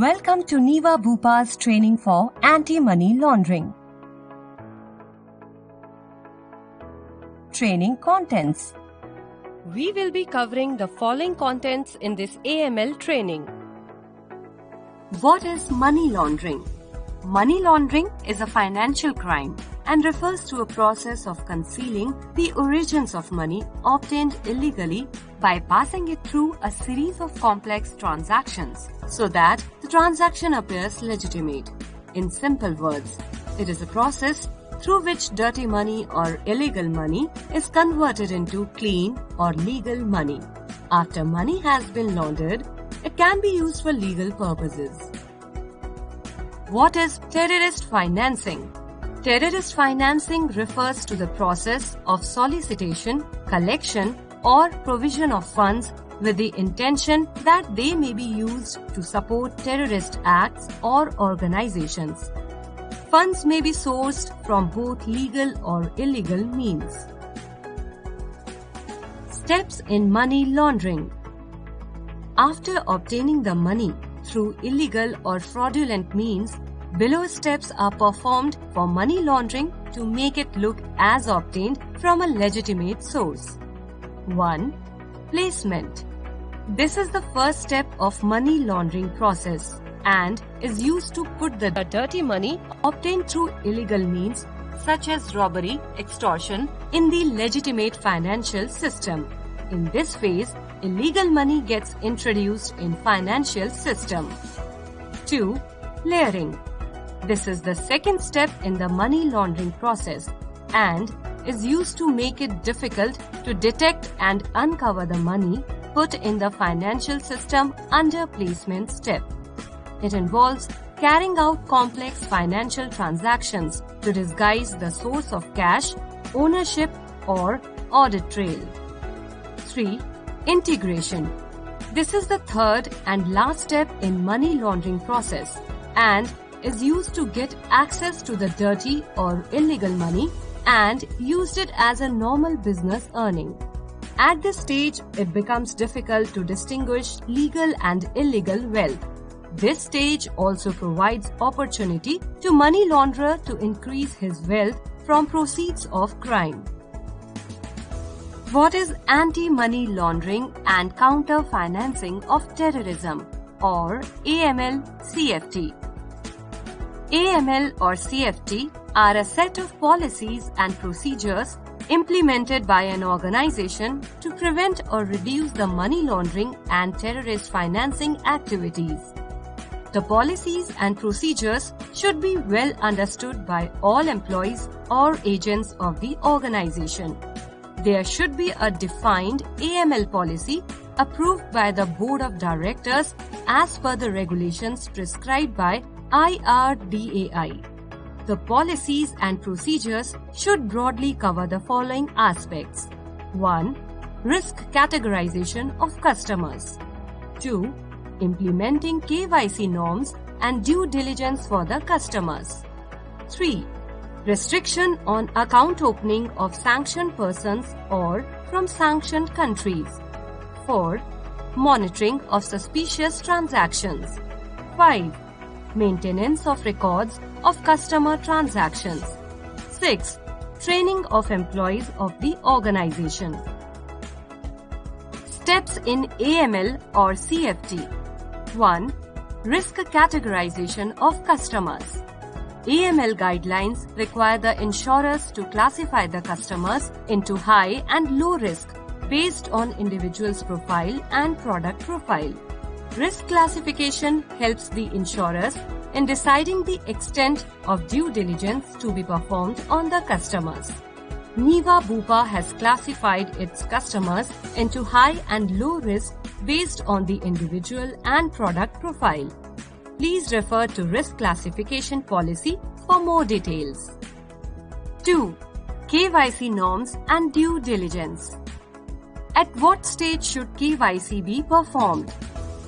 Welcome to Niva Bhupa's training for anti-money laundering. Training contents. We will be covering the following contents in this AML training. What is money laundering? Money laundering is a financial crime and refers to a process of concealing the origins of money obtained illegally by passing it through a series of complex transactions so that the transaction appears legitimate. In simple words, it is a process through which dirty money or illegal money is converted into clean or legal money. After money has been laundered, it can be used for legal purposes. What is terrorist financing? Terrorist financing refers to the process of solicitation, collection, or provision of funds with the intention that they may be used to support terrorist acts or organizations. Funds may be sourced from both legal or illegal means. Steps in money laundering. After obtaining the money through illegal or fraudulent means, below steps are performed for money laundering to make it look as obtained from a legitimate source. 1. Placement. This is the first step of money laundering process and is used to put the dirty money obtained through illegal means such as robbery, extortion in the legitimate financial system. In this phase, illegal money gets introduced in financial system. 2. Layering. This is the second step in the money laundering process and is used to make it difficult to detect and uncover the money put in the financial system under placement step. It involves carrying out complex financial transactions to disguise the source of cash, ownership, or audit trail. 3. Integration. This is the third and last step in money laundering process and is used to get access to the dirty or illegal money and used it as a normal business earning. At this stage, it becomes difficult to distinguish legal and illegal wealth. This stage also provides opportunity to money launderer to increase his wealth from proceeds of crime. What is anti-money laundering and counter-financing of terrorism or AML-CFT? AML or CFT are a set of policies and procedures implemented by an organization to prevent or reduce the money laundering and terrorist financing activities. The policies and procedures should be well understood by all employees or agents of the organization. There should be a defined AML policy approved by the Board of Directors as per the regulations prescribed by IRDAI. The policies and procedures should broadly cover the following aspects. 1. Risk categorization of customers. 2. Implementing KYC norms and due diligence for the customers. 3. Restriction on account opening of sanctioned persons or from sanctioned countries. 4. Monitoring of suspicious transactions. 5. Maintenance of records of customer transactions. 6. Training of employees of the organization. Steps in AML or CFT. 1. Risk categorization of customers. AML guidelines require the insurers to classify the customers into high and low risk based on individual's profile and product profile. Risk classification helps the insurers in deciding the extent of due diligence to be performed on the customers. Niva Bhupa has classified its customers into high and low risk based on the individual and product profile. Please refer to risk classification policy for more details. 2. KYC norms and due diligence. At what stage should KYC be performed?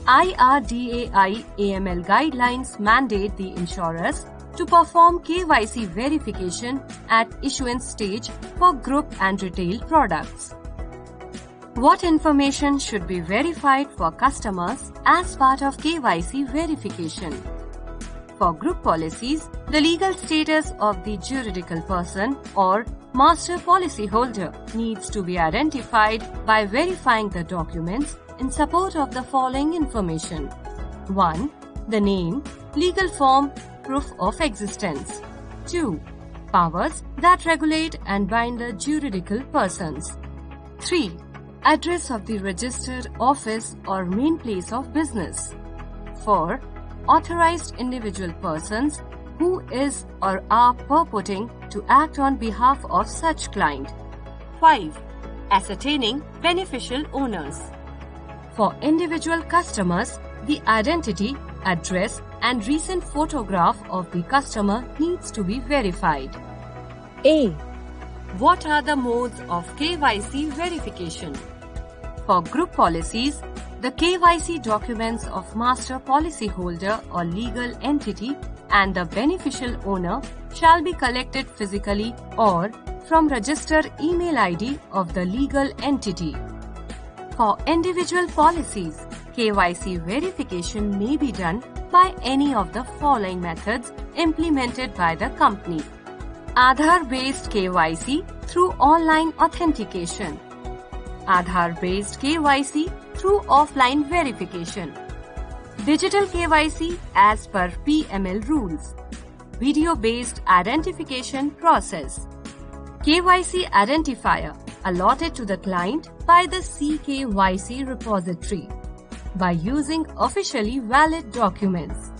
IRDAI AML guidelines mandate the insurers to perform KYC verification at issuance stage for group and retail products. What information should be verified for customers as part of KYC verification? For group policies, the legal status of the juridical person or master policyholder needs to be identified by verifying the documents in support of the following information. 1. The name, legal form, proof of existence. 2. Powers that regulate and bind the juridical persons. 3. Address of the registered office or main place of business. 4. Authorized individual persons who is or are purporting to act on behalf of such client. 5. Ascertaining beneficial owners. For individual customers, the identity, address, and recent photograph of the customer needs to be verified. A. What are the modes of KYC verification? For group policies, the KYC documents of master policyholder or legal entity and the beneficial owner shall be collected physically or from registered email ID of the legal entity. For individual policies, KYC verification may be done by any of the following methods implemented by the company. Aadhaar-based KYC through online authentication. Aadhaar-based KYC through offline verification. Digital KYC as per PML rules. Video-based identification process. KYC identifier allotted to the client by the CKYC repository by using officially valid documents.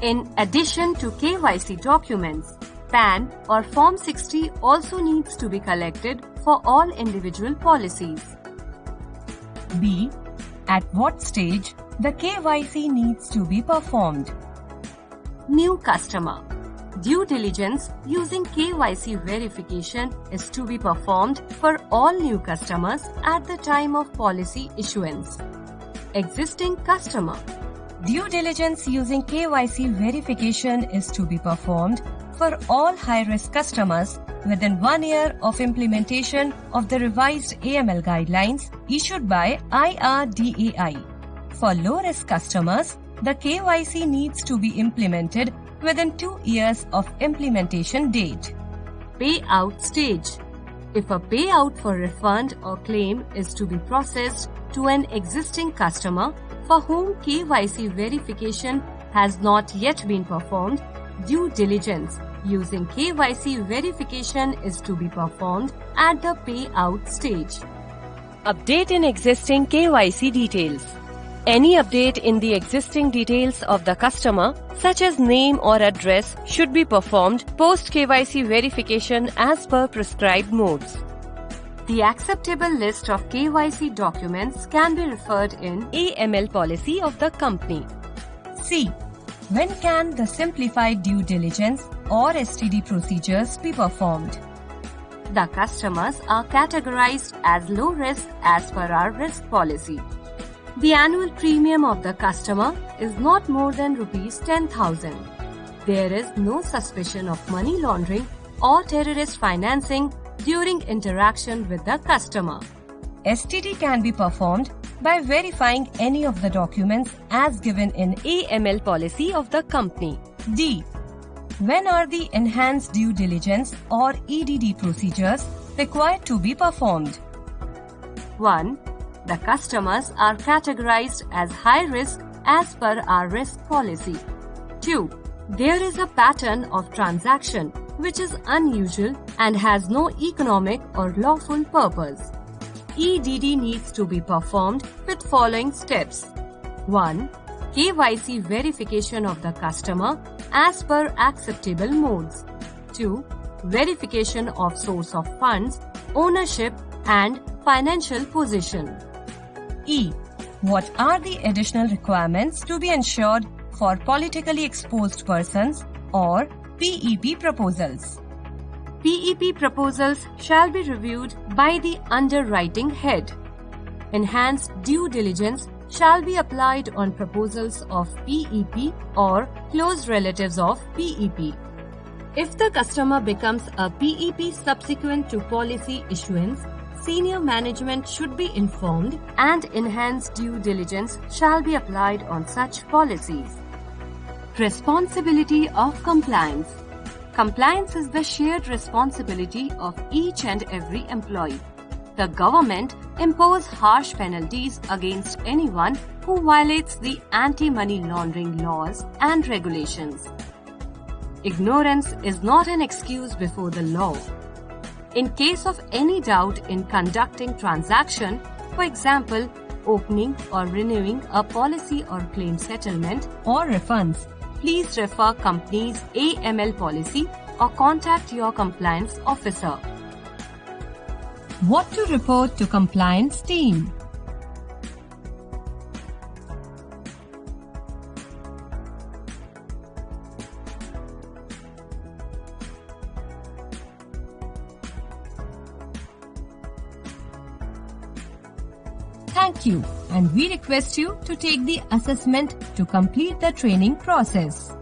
In addition to KYC documents, PAN or Form 60 also needs to be collected for all individual policies. B. At what stage the KYC needs to be performed? New customer. Due diligence using KYC verification is to be performed for all new customers at the time of policy issuance. Existing customer. Due diligence using KYC verification is to be performed for all high-risk customers within 1 year of implementation of the revised AML guidelines issued by IRDAI. For low-risk customers, the KYC needs to be implemented within 2 years of implementation date. Payout stage. If a payout for refund or claim is to be processed to an existing customer for whom KYC verification has not yet been performed, due diligence using KYC verification is to be performed at the payout stage. Update in existing KYC details. Any update in the existing details of the customer, such as name or address, should be performed post KYC verification as per prescribed modes. The acceptable list of KYC documents can be referred in AML policy of the company. C. When can the simplified due diligence or STD procedures be performed? The customers are categorized as low risk as per our risk policy. The annual premium of the customer is not more than Rs 10,000. There is no suspicion of money laundering or terrorist financing during interaction with the customer. STD can be performed by verifying any of the documents as given in AML policy of the company. D. When are the enhanced due diligence or EDD procedures required to be performed? 1. The customers are categorized as high risk as per our risk policy. 2. There is a pattern of transaction which is unusual and has no economic or lawful purpose. EDD needs to be performed with following steps. 1. KYC verification of the customer as per acceptable modes. 2. Verification of source of funds, ownership and financial position. E. What are the additional requirements to be ensured for politically exposed persons or PEP proposals? PEP proposals shall be reviewed by the underwriting head. Enhanced due diligence shall be applied on proposals of PEP or close relatives of PEP. If the customer becomes a PEP subsequent to policy issuance, senior management should be informed and enhanced due diligence shall be applied on such policies. Responsibility of compliance. Compliance is the shared responsibility of each and every employee. The government imposes harsh penalties against anyone who violates the anti-money laundering laws and regulations. Ignorance is not an excuse before the law. In case of any doubt in conducting transaction, for example, opening or renewing a policy or claim settlement or refunds, please refer company's AML policy or contact your compliance officer. What to report to compliance team? Thank you, and we request you to take the assessment to complete the training process.